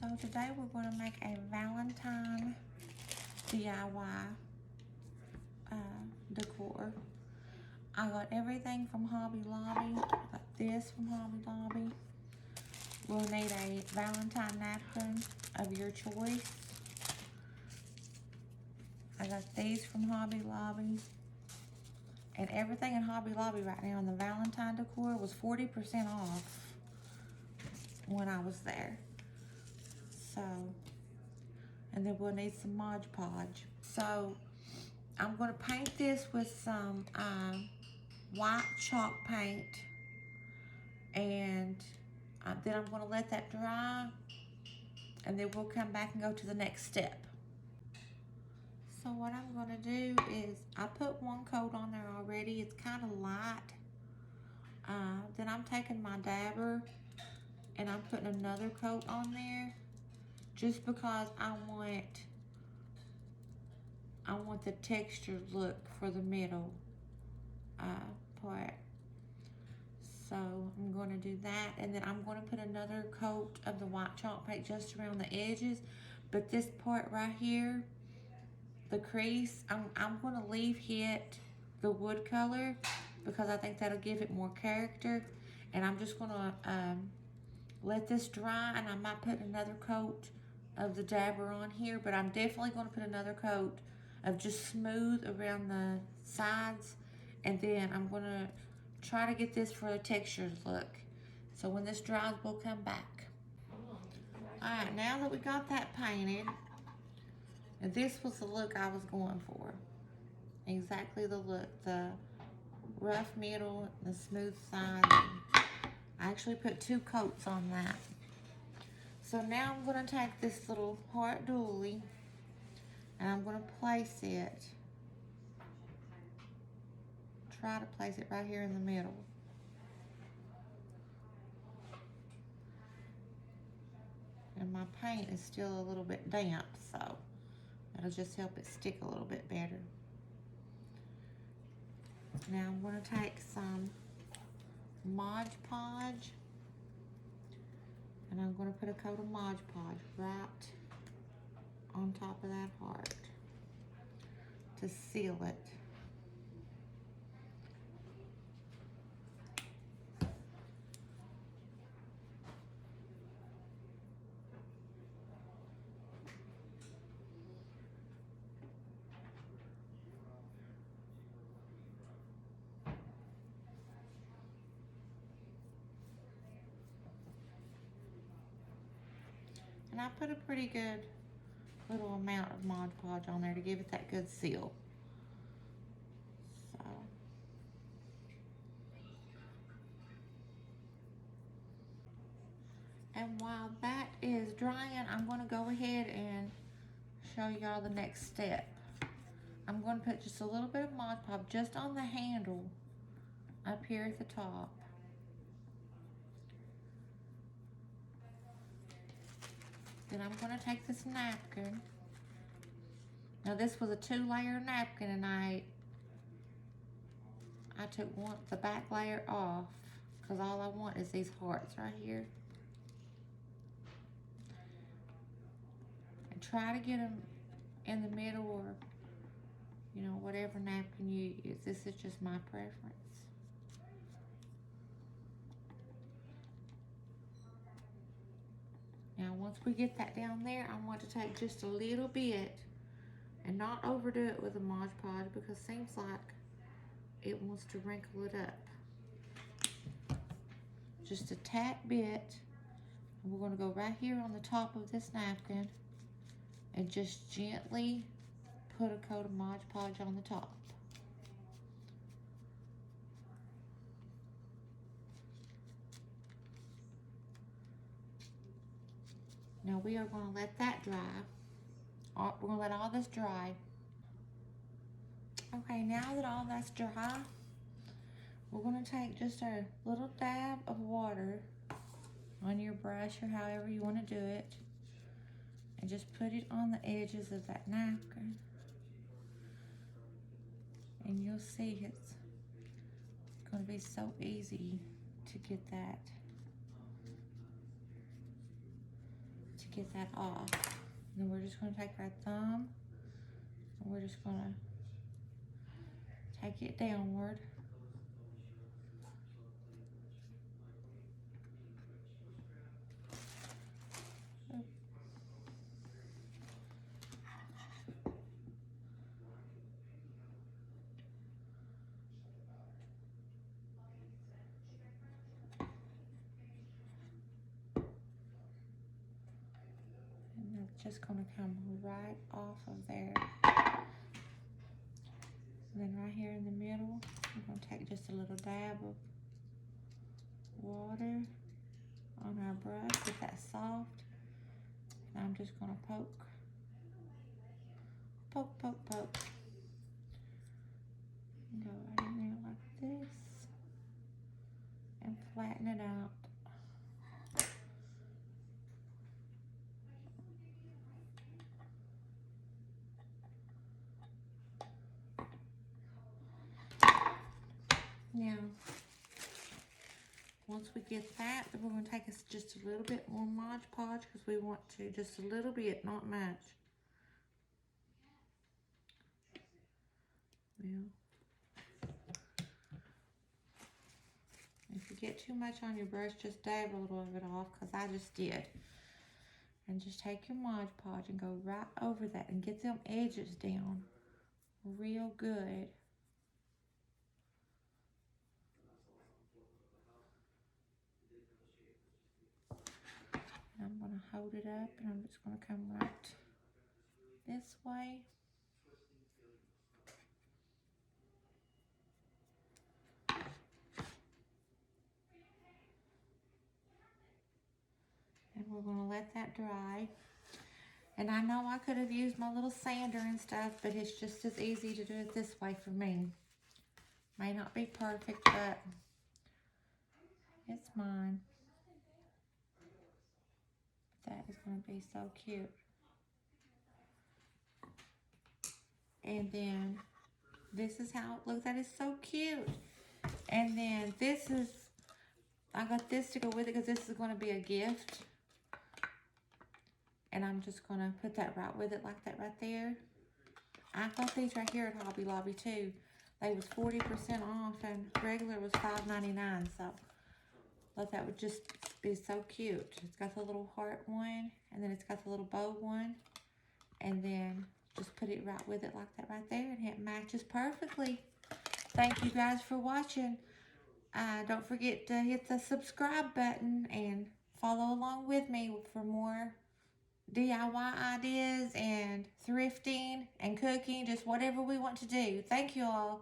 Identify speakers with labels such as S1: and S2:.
S1: So today we're going to make a Valentine DIY decor. I got everything from Hobby Lobby. I got this from Hobby Lobby. We'll need a Valentine napkin of your choice. I got these from Hobby Lobby. And everything in Hobby Lobby right now in the Valentine decor was 40% off when I was there. So, and then we'll need some Mod Podge. So, I'm going to paint this with some white chalk paint. And then I'm going to let that dry. And then we'll come back and go to the next step. So what I'm going to do is, I put one coat on there already. It's kind of light. Then I'm taking my dabber and I'm putting another coat on there. Just because I want the textured look for the middle part. So I'm going to do that, and then I'm going to put another coat of the white chalk paint just around the edges. But this part right here, the crease, I'm going to leave hit the wood color because I think that'll give it more character. And I'm just going to let this dry, and I might put another coat of the dabber on here, but I'm definitely going to put another coat of just smooth around the sides, and then I'm going to try to get this for a textured look. So when this dries, we'll come back. Alright, now that we got that painted, and this was the look I was going for. Exactly the look, the rough middle, the smooth side. I actually put 2 coats on that. So now I'm going to take this little heart doily and I'm going to place it. Try to place it right here in the middle. And my paint is still a little bit damp, so that'll just help it stick a little bit better. Now I'm going to take some Mod Podge, and I'm going to put a coat of Mod Podge right on top of that heart to seal it. And I put a pretty good little amount of Mod Podge on there to give it that good seal. So, and while that is drying, I'm going to go ahead and show y'all the next step. I'm going to put just a little bit of Mod Podge just on the handle up here at the top. Then I'm going to take this napkin. Now this was a 2-layer napkin, and I took the back layer off because all I want is these hearts right here. And try to get them in the middle, or whatever napkin you use. This is just my preference. Now once we get that down there, I want to take just a little bit and not overdo it with the Mod Podge, because it seems like it wants to wrinkle it up. Just a tad bit. And we're going to go right here on the top of this napkin and just gently put a coat of Mod Podge on the top. Now we are going to let that dry. We're going to let all this dry. Okay, now that all that's dry, we're going to take just a little dab of water on your brush, or however you want to do it, and just put it on the edges of that napkin. And you'll see it's going to be so easy to get get that off. And then we're just going to take our thumb and we're just going to take it downward. And that's just going to come right off of there. And then right here in the middle, I'm going to take just a little dab of water on our brush, get that soft. And I'm just going to poke, poke, poke, poke. And go right in there like this and flatten it out. Now, once we get that, then we're going to take us just a little bit more Mod Podge because we want to, just a little bit, not much. Well, if you get too much on your brush, just dab a little of it off because I just did. And just take your Mod Podge and go right over that and get them edges down real good. And I'm going to hold it up and I'm just going to come right this way. And we're going to let that dry. And I know I could have used my little sander and stuff, but it's just as easy to do it this way for me. May not be perfect, but it's mine. That is going to be so cute. And then this is how it looks. That is so cute. And then this is, I got this to go with it because this is going to be a gift. And I'm just going to put that right with it like that right there. I got these right here at Hobby Lobby too. They was 40% off and regular was $5.99. So I thought that would just be so cute. It's got the little heart one and then it's got the little bow one. And then just put it right with it like that right there and it matches perfectly. Thank you guys for watching. Don't forget to hit the subscribe button and follow along with me for more DIY ideas and thrifting and cooking, just whatever we want to do. Thank you all.